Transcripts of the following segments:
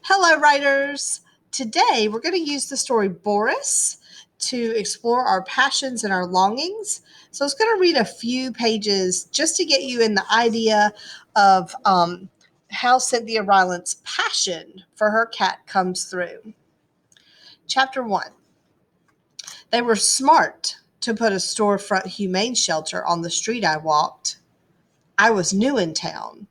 Hello, writers. Today, we're going to use the story Boris to explore our passions and our longings. So, I was going to read a few pages just to get you in the idea of how Cynthia Ryland's passion for her cat comes through. Chapter 1. They were smart to put a storefront humane shelter on the street I walked. I was new in town.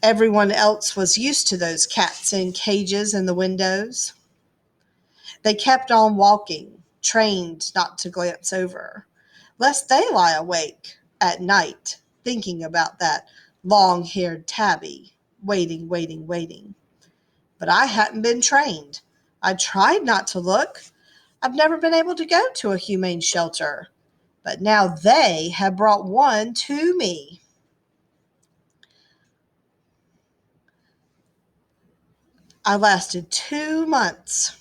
Everyone else was used to those cats in cages in the windows. They kept on walking, trained not to glance over, lest they lie awake at night thinking about that long-haired tabby, waiting. But I hadn't been trained. I tried not to look. I've never been able to go to a humane shelter, but now they have brought one to me. I lasted 2 months.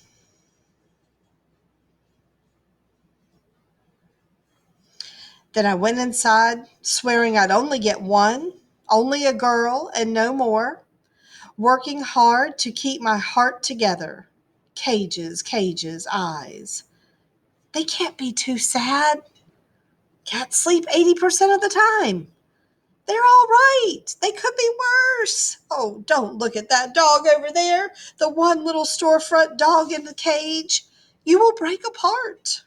Then I went inside, swearing I'd only get one, only a girl and no more, working hard to keep my heart together. Cages, eyes. They can't be too sad. Cats sleep 80% of the time. They're all right. They could be worse. Oh, don't look at that dog over there, the one little storefront dog in the cage. You will break apart.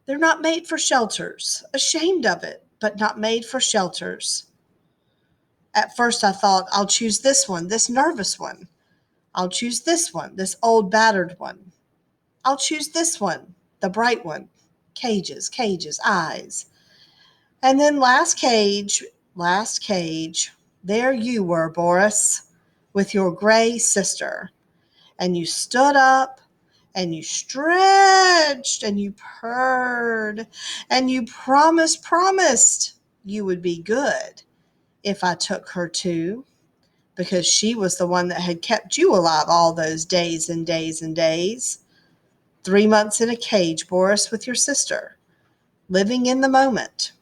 They're not made for shelters. Ashamed of it, but not made for shelters. At first I thought, I'll choose this one, this nervous one. I'll choose this one, this old battered one. I'll choose this one, the bright one. Cages, eyes. And then last cage, there you were, Boris, with your gray sister. And you stood up, and you stretched, and you purred, and you promised you would be good if I took her too, because she was the one that had kept you alive all those days and days and days. 3 months in a cage, Boris, with your sister, living in the moment,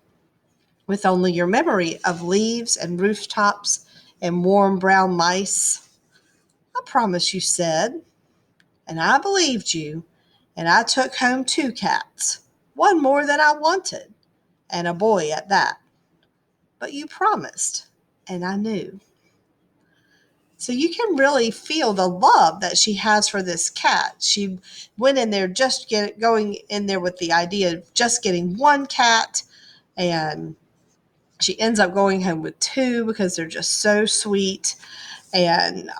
with only your memory of leaves and rooftops and warm brown mice. I promise, you said, and I believed you, and I took home 2 cats, one more than I wanted, and a boy at that. But you promised, and I knew. So you can really feel the love that she has for this cat. She went in there going in there with the idea of just getting 1 cat, and she ends up going home with 2 because they're just so sweet, and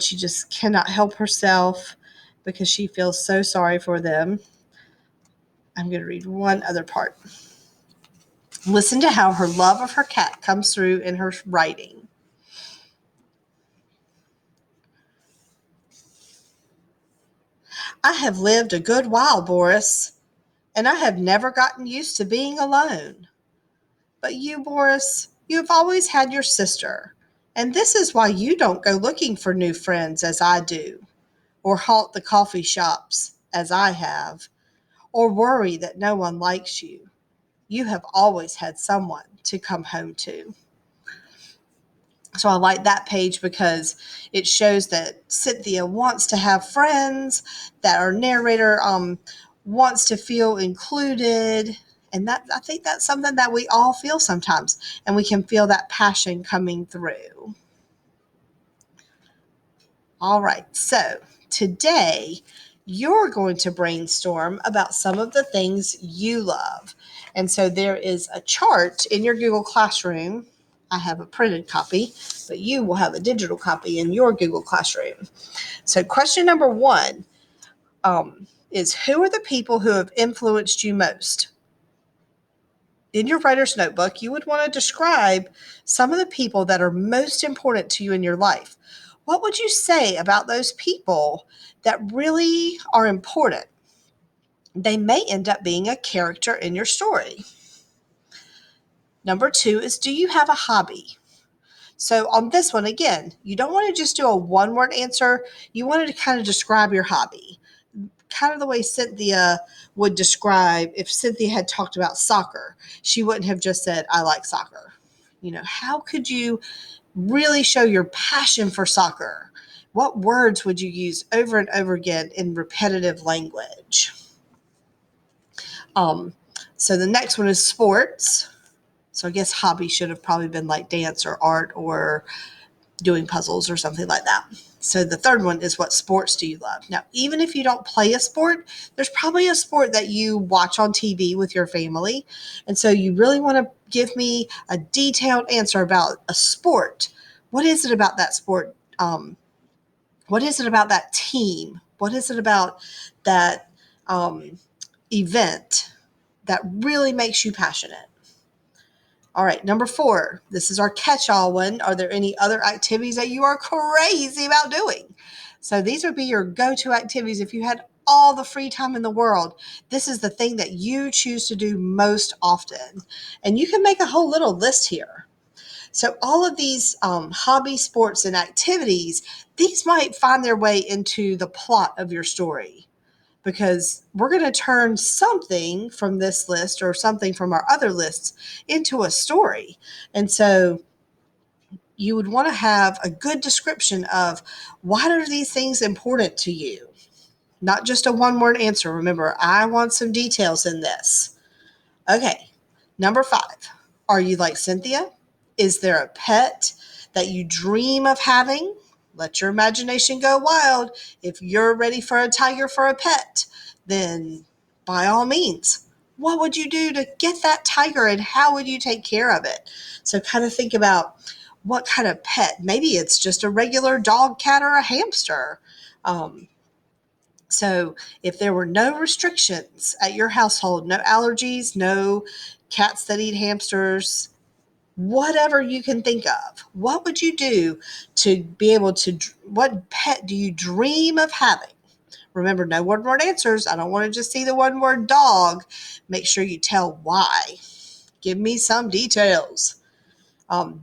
she just cannot help herself because she feels so sorry for them. I'm going to read one other part. Listen to how her love of her cat comes through in her writing. I have lived a good while, Boris, and I have never gotten used to being alone. But you, Boris, you have always had your sister, and this is why you don't go looking for new friends as I do, or haunt the coffee shops as I have, or worry that no one likes you. You have always had someone to come home to. So I like that page because it shows that Cynthia wants to have friends, that our narrator wants to feel included. And that, I think that's something that we all feel sometimes, and we can feel that passion coming through. All right, so today you're going to brainstorm about some of the things you love. And so there is a chart in your Google Classroom. I have a printed copy, but you will have a digital copy in your Google Classroom. So question number 1 is, who are the people who have influenced you most? In your writer's notebook, you would want to describe some of the people that are most important to you in your life. What would you say about those people that really are important? They may end up being a character in your story. Number 2 is, do you have a hobby? So on this one, again, you don't want to just do a one-word answer. You wanted to kind of describe your hobby, kind of the way Cynthia would describe if Cynthia had talked about soccer. She wouldn't have just said, I like soccer. How could you really show your passion for soccer? What words would you use over and over again in repetitive language? Um, so the next one is sports. So I guess hobby should have probably been like dance or art or doing puzzles or something like that. So the third one is, what sports do you love? Now, even if you don't play a sport, there's probably a sport that you watch on TV with your family. And so you really want to give me a detailed answer about a sport. What is it about that sport? What is it about that team? What is it about that event that really makes you passionate? All right, number 4. This is our catch-all one. Are there any other activities that you are crazy about doing? So these would be your go-to activities if you had all the free time in the world. This is the thing that you choose to do most often. And you can make a whole little list here. So all of these hobby, sports, and activities, these might find their way into the plot of your story, because we're going to turn something from this list or something from our other lists into a story. And so you would want to have a good description of, why are these things important to you? Not just a one-word answer. Remember, I want some details in this. Okay, number 5. Are you like Cynthia? Is there a pet that you dream of having? Let your imagination go wild. If you're ready for a tiger for a pet, then by all means, what would you do to get that tiger and how would you take care of it? So kind of think about, what kind of pet. Maybe it's just a regular dog, cat, or a hamster. So if there were no restrictions at your household, no allergies, no cats that eat hamsters, whatever you can think of, what would you do to be able to, what pet do you dream of having? Remember, no one-word answers. I don't want to just see the one-word dog. Make sure you tell why. Give me some details.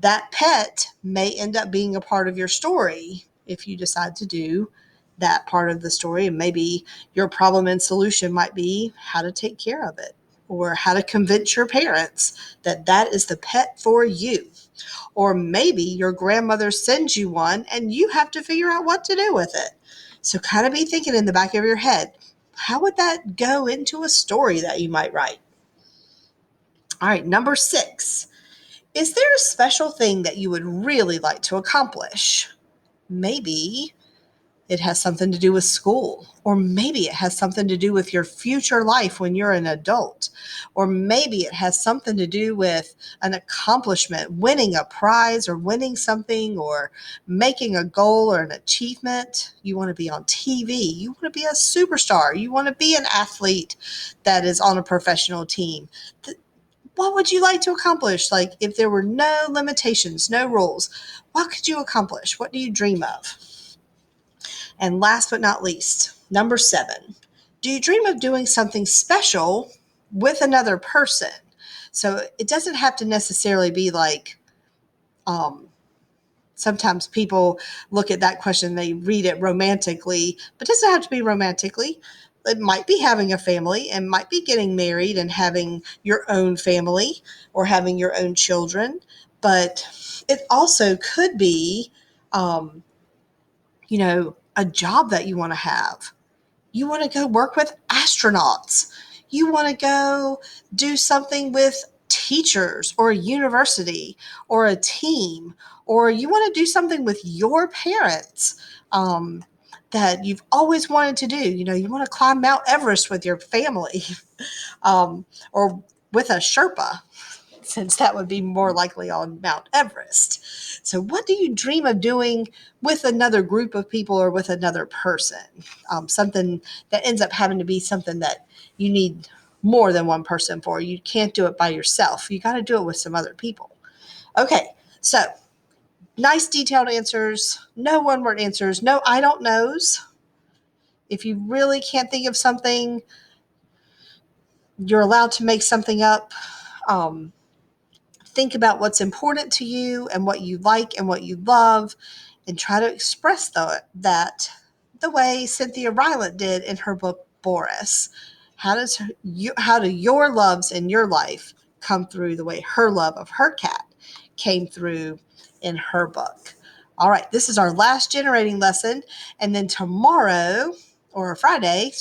That pet may end up being a part of your story if you decide to do that part of the story. And maybe your problem and solution might be how to take care of it, or how to convince your parents that that is the pet for you. Or maybe your grandmother sends you one and you have to figure out what to do with it. So kind of be thinking in the back of your head, how would that go into a story that you might write? All right, number 6. Is there a special thing that you would really like to accomplish? Maybe it has something to do with school, or maybe it has something to do with your future life when you're an adult, or maybe it has something to do with an accomplishment, winning a prize or winning something, or making a goal or an achievement. You want to be on TV. You want to be a superstar. You want to be an athlete that is on a professional team. What would you like to accomplish? Like, if there were no limitations, no rules, what could you accomplish? What do you dream of? And last but not least, number 7, do you dream of doing something special with another person? So it doesn't have to necessarily be like, um, sometimes people look at that question, they read it romantically, but it doesn't have to be romantically. It might be having a family, and might be getting married and having your own family or having your own children. But it also could be, um, a job that you want to have. You want to go work with astronauts. You want to go do something with teachers or a university or a team, or you want to do something with your parents, that you've always wanted to do. You want to climb Mount Everest with your family, or with a Sherpa, since that would be more likely on Mount Everest. So, what do you dream of doing with another group of people or with another person? Something that ends up having to be something that you need more than one person for. You can't do it by yourself. You got to do it with some other people. Okay, so nice detailed answers, no one-word answers, no I don't knows. If you really can't think of something, you're allowed to make something up. Think about what's important to you and what you like and what you love, and try to express that the way Cynthia Rylant did in her book Boris. How do your loves in your life come through the way her love of her cat came through in her book. All right, this is our last generating lesson. And then tomorrow, or Friday,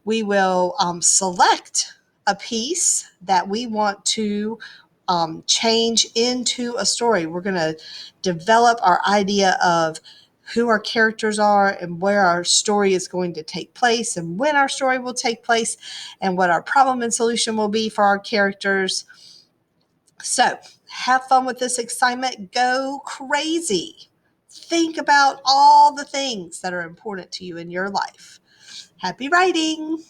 we will select a piece that we want to change into a story. We're going to develop our idea of who our characters are and where our story is going to take place and when our story will take place and what our problem and solution will be for our characters. So have fun with this assignment. Go crazy. Think about all the things that are important to you in your life. Happy writing.